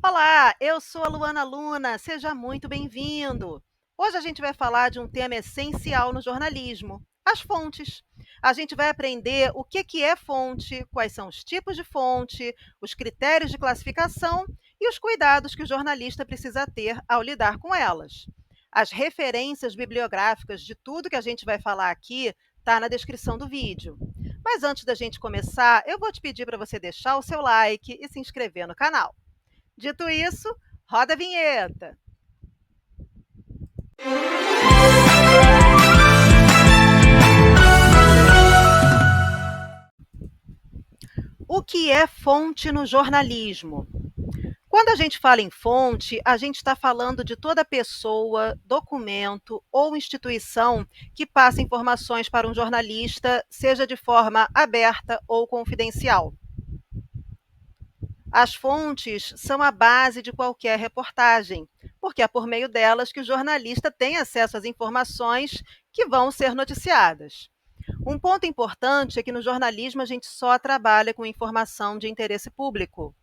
Olá, eu sou a Luana Luna, seja muito bem-vindo. Hoje a gente vai falar de um tema essencial no jornalismo, as fontes. A gente vai aprender o que é fonte, quais são os tipos de fonte, os critérios de classificação e os cuidados que o jornalista precisa ter ao lidar com elas. As referências bibliográficas de tudo que a gente vai falar aqui está na descrição do vídeo. Mas antes da gente começar, eu vou te pedir para você deixar o seu like e se inscrever no canal. Dito isso, roda a vinheta. O que é fonte no jornalismo? Quando a gente fala em fonte, a gente está falando de toda pessoa, documento ou instituição que passa informações para um jornalista, seja de forma aberta ou confidencial. As fontes são a base de qualquer reportagem, porque é por meio delas que o jornalista tem acesso às informações que vão ser noticiadas. Um ponto importante é que no jornalismo a gente só trabalha com informação de interesse público.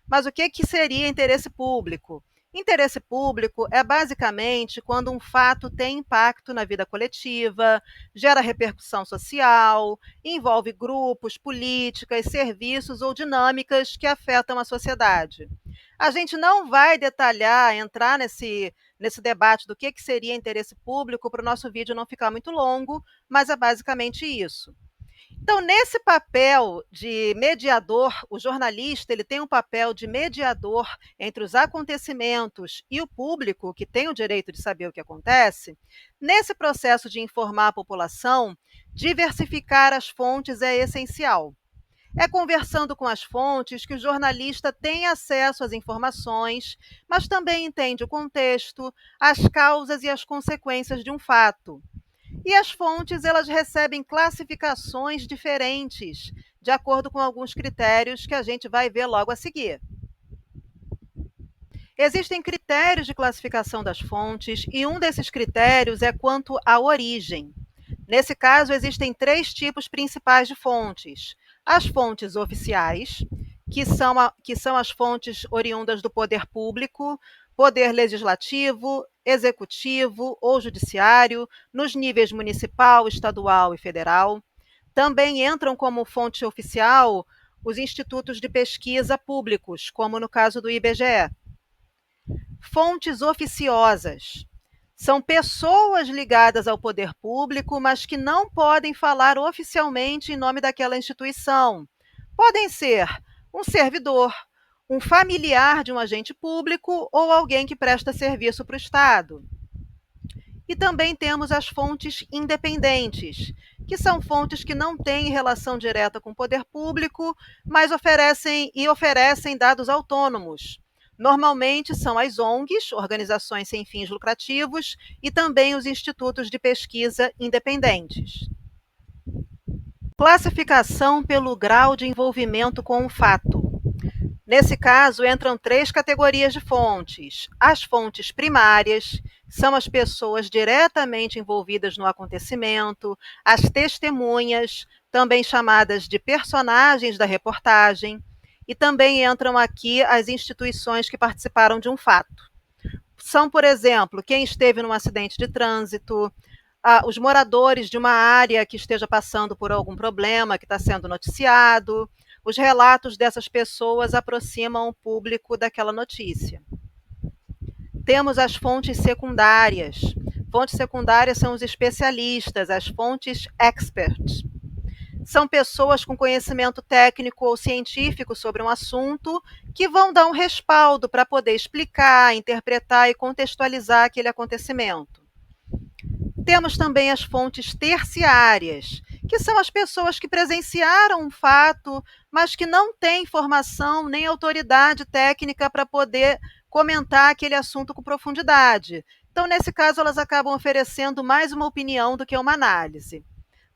Mas o que seria interesse público? Interesse público é basicamente quando um fato tem impacto na vida coletiva, gera repercussão social, envolve grupos, políticas, serviços ou dinâmicas que afetam a sociedade. A gente não vai detalhar, entrar nesse debate do que seria interesse público para o nosso vídeo não ficar muito longo, mas é basicamente isso. Então, nesse papel de mediador, o jornalista ele tem um papel de mediador entre os acontecimentos e o público, que tem o direito de saber o que acontece. Nesse processo de informar a população, diversificar as fontes é essencial. É conversando com as fontes que o jornalista tem acesso às informações, mas também entende o contexto, as causas e as consequências de um fato. E as fontes elas recebem classificações diferentes, de acordo com alguns critérios que a gente vai ver logo a seguir. Existem critérios de classificação das fontes e um desses critérios é quanto à origem. Nesse caso, existem três tipos principais de fontes. As fontes oficiais, que são as fontes oriundas do poder público, poder legislativo, executivo ou judiciário, nos níveis municipal, estadual e federal. Também entram como fonte oficial os institutos de pesquisa públicos, como no caso do IBGE. Fontes oficiosas são pessoas ligadas ao poder público, mas que não podem falar oficialmente em nome daquela instituição. Podem ser um servidor, um familiar de um agente público ou alguém que presta serviço para o Estado. E também temos as fontes independentes, que são fontes que não têm relação direta com o poder público, mas oferecem dados autônomos. Normalmente são as ONGs, organizações sem fins lucrativos, e também os institutos de pesquisa independentes. Classificação pelo grau de envolvimento com o fato. Nesse caso, entram três categorias de fontes. As fontes primárias são as pessoas diretamente envolvidas no acontecimento, as testemunhas, também chamadas de personagens da reportagem, e também entram aqui as instituições que participaram de um fato. São, por exemplo, quem esteve num acidente de trânsito, os moradores de uma área que esteja passando por algum problema que está sendo noticiado. Os relatos dessas pessoas aproximam o público daquela notícia. Temos as fontes secundárias. Fontes secundárias são os especialistas, as fontes experts. São pessoas com conhecimento técnico ou científico sobre um assunto que vão dar um respaldo para poder explicar, interpretar e contextualizar aquele acontecimento. Temos também as fontes terciárias, que são as pessoas que presenciaram um fato, mas que não têm formação nem autoridade técnica para poder comentar aquele assunto com profundidade. Então, nesse caso, elas acabam oferecendo mais uma opinião do que uma análise.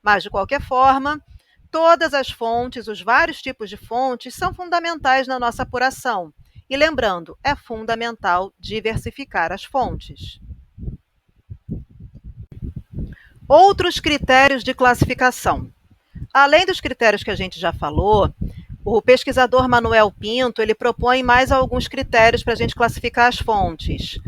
Mas, de qualquer forma, todas as fontes, os vários tipos de fontes, são fundamentais na nossa apuração. E lembrando, é fundamental diversificar as fontes. Outros critérios de classificação. Além dos critérios que a gente já falou, O pesquisador Manuel Pinto, ele propõe mais alguns critérios para a gente classificar as fontes.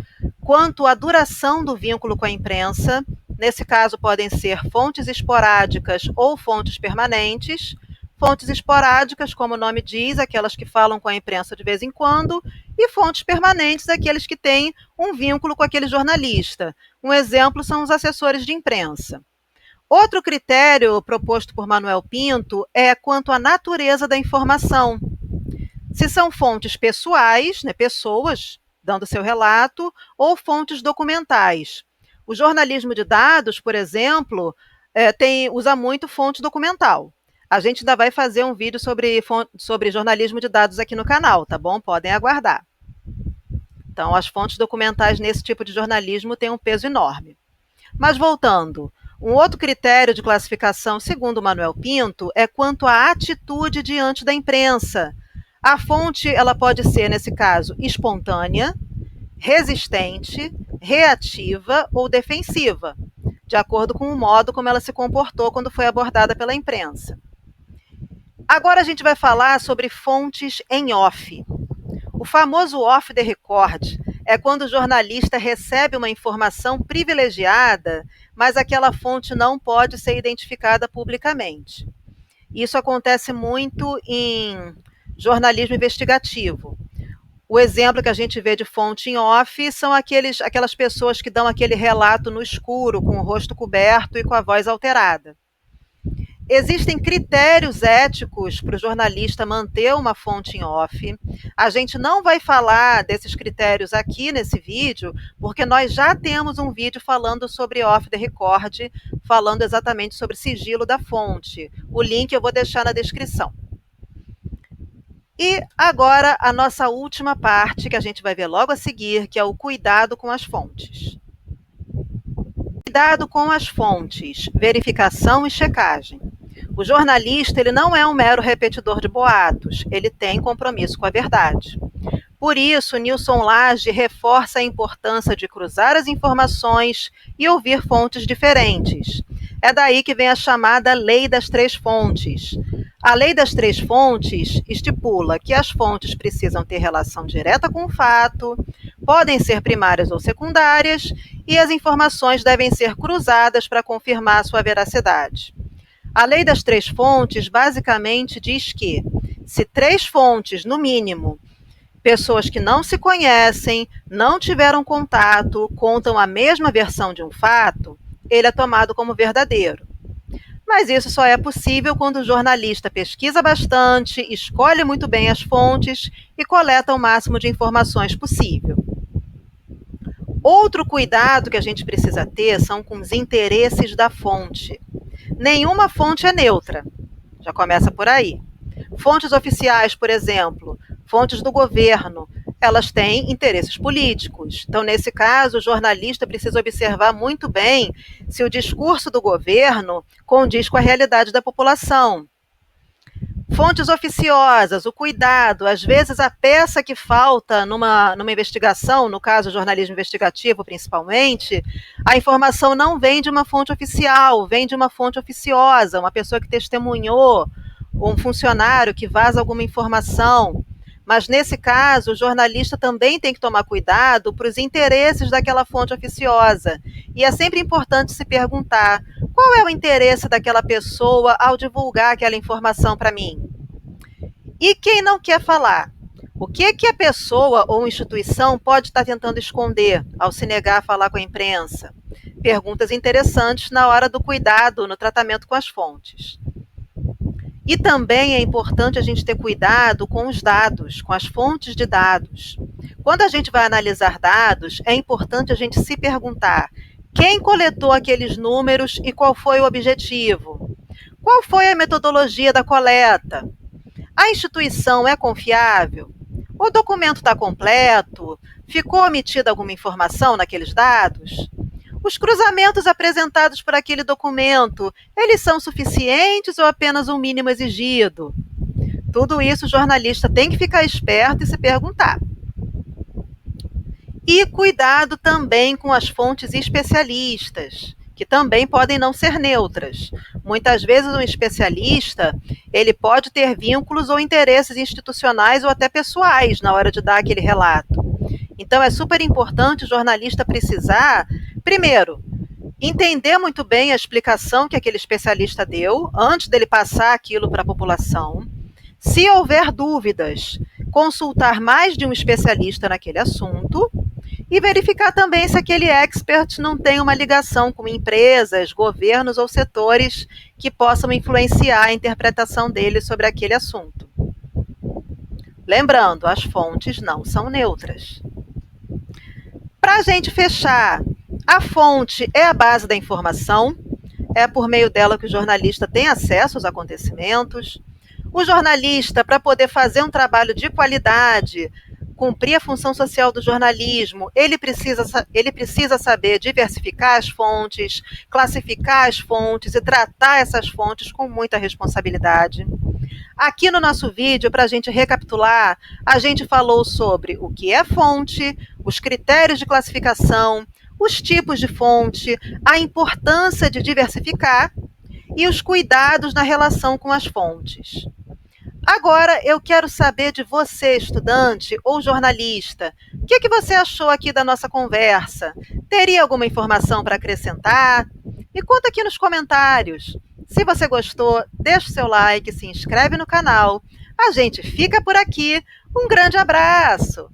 Quanto à duração do vínculo com a imprensa, nesse caso podem ser fontes esporádicas ou fontes permanentes. Fontes esporádicas, como o nome diz, aquelas que falam com a imprensa de vez em quando, e fontes permanentes, aqueles que têm um vínculo com aquele jornalista. Um exemplo são os assessores de imprensa. Outro critério proposto por Manuel Pinto é quanto à natureza da informação. Se são fontes pessoais, né, pessoas dando seu relato, ou fontes documentais. O jornalismo de dados, por exemplo, usa muito fonte documental. A gente ainda vai fazer um vídeo sobre jornalismo de dados aqui no canal, tá bom? Podem aguardar. Então, as fontes documentais nesse tipo de jornalismo têm um peso enorme. Mas voltando, um outro critério de classificação, segundo Manuel Pinto, é quanto à atitude diante da imprensa. A fonte, ela pode ser, nesse caso, espontânea, resistente, reativa ou defensiva, de acordo com o modo como ela se comportou quando foi abordada pela imprensa. Agora a gente vai falar sobre fontes em off. O famoso off the record é quando o jornalista recebe uma informação privilegiada, mas aquela fonte não pode ser identificada publicamente. Isso acontece muito em jornalismo investigativo. O exemplo que a gente vê de fonte em off são aquelas pessoas que dão aquele relato no escuro, com o rosto coberto e com a voz alterada. Existem critérios éticos para o jornalista manter uma fonte em off. A gente não vai falar desses critérios aqui nesse vídeo, porque nós já temos um vídeo falando sobre off the record, falando exatamente sobre sigilo da fonte. O link eu vou deixar na descrição. E agora a nossa última parte, que a gente vai ver logo a seguir, que é o cuidado com as fontes. Cuidado com as fontes, verificação e checagem. O jornalista, ele não é um mero repetidor de boatos, ele tem compromisso com a verdade. Por isso, Nilson Lage reforça a importância de cruzar as informações e ouvir fontes diferentes. É daí que vem a chamada Lei das Três Fontes. A Lei das Três Fontes estipula que as fontes precisam ter relação direta com o fato, podem ser primárias ou secundárias, e as informações devem ser cruzadas para confirmar sua veracidade. A Lei das Três Fontes basicamente diz que, se três fontes, no mínimo, pessoas que não se conhecem, não tiveram contato, contam a mesma versão de um fato, ele é tomado como verdadeiro. Mas isso só é possível quando o jornalista pesquisa bastante, escolhe muito bem as fontes e coleta o máximo de informações possível. Outro cuidado que a gente precisa ter são com os interesses da fonte. Nenhuma fonte é neutra, já começa por aí. Fontes oficiais, por exemplo, fontes do governo, elas têm interesses políticos. Então, nesse caso, o jornalista precisa observar muito bem se o discurso do governo condiz com a realidade da população. Fontes oficiosas, o cuidado, às vezes a peça que falta numa investigação, no caso jornalismo investigativo principalmente, a informação não vem de uma fonte oficial, vem de uma fonte oficiosa, uma pessoa que testemunhou, um funcionário que vaza alguma informação. Mas nesse caso, o jornalista também tem que tomar cuidado para os interesses daquela fonte oficiosa. E é sempre importante se perguntar: qual é o interesse daquela pessoa ao divulgar aquela informação para mim? E quem não quer falar? O que a pessoa ou instituição pode estar tentando esconder ao se negar a falar com a imprensa? Perguntas interessantes na hora do cuidado no tratamento com as fontes. E também é importante a gente ter cuidado com os dados, com as fontes de dados. Quando a gente vai analisar dados, é importante a gente se perguntar: quem coletou aqueles números e qual foi o objetivo? Qual foi a metodologia da coleta? A instituição é confiável? O documento está completo? Ficou omitida alguma informação naqueles dados? Os cruzamentos apresentados por aquele documento, eles são suficientes ou apenas um mínimo exigido? Tudo isso o jornalista tem que ficar esperto e se perguntar. E cuidado também com as fontes especialistas, que também podem não ser neutras. Muitas vezes um especialista, ele pode ter vínculos ou interesses institucionais ou até pessoais na hora de dar aquele relato. Então é super importante o jornalista precisar, primeiro, entender muito bem a explicação que aquele especialista deu antes dele passar aquilo para a população. Se houver dúvidas, consultar mais de um especialista naquele assunto e verificar também se aquele expert não tem uma ligação com empresas, governos ou setores que possam influenciar a interpretação dele sobre aquele assunto. Lembrando, as fontes não são neutras. Para a gente fechar, a fonte é a base da informação, é por meio dela que o jornalista tem acesso aos acontecimentos. O jornalista, para poder fazer um trabalho de qualidade, cumprir a função social do jornalismo, ele precisa saber diversificar as fontes, classificar as fontes e tratar essas fontes com muita responsabilidade. Aqui no nosso vídeo, para a gente recapitular, a gente falou sobre o que é fonte, os critérios de classificação, os tipos de fonte, a importância de diversificar e os cuidados na relação com as fontes. Agora eu quero saber de você, estudante ou jornalista, o que você achou aqui da nossa conversa? Teria alguma informação para acrescentar? Me conta aqui nos comentários. Se você gostou, deixa o seu like, se inscreve no canal. A gente fica por aqui. Um grande abraço!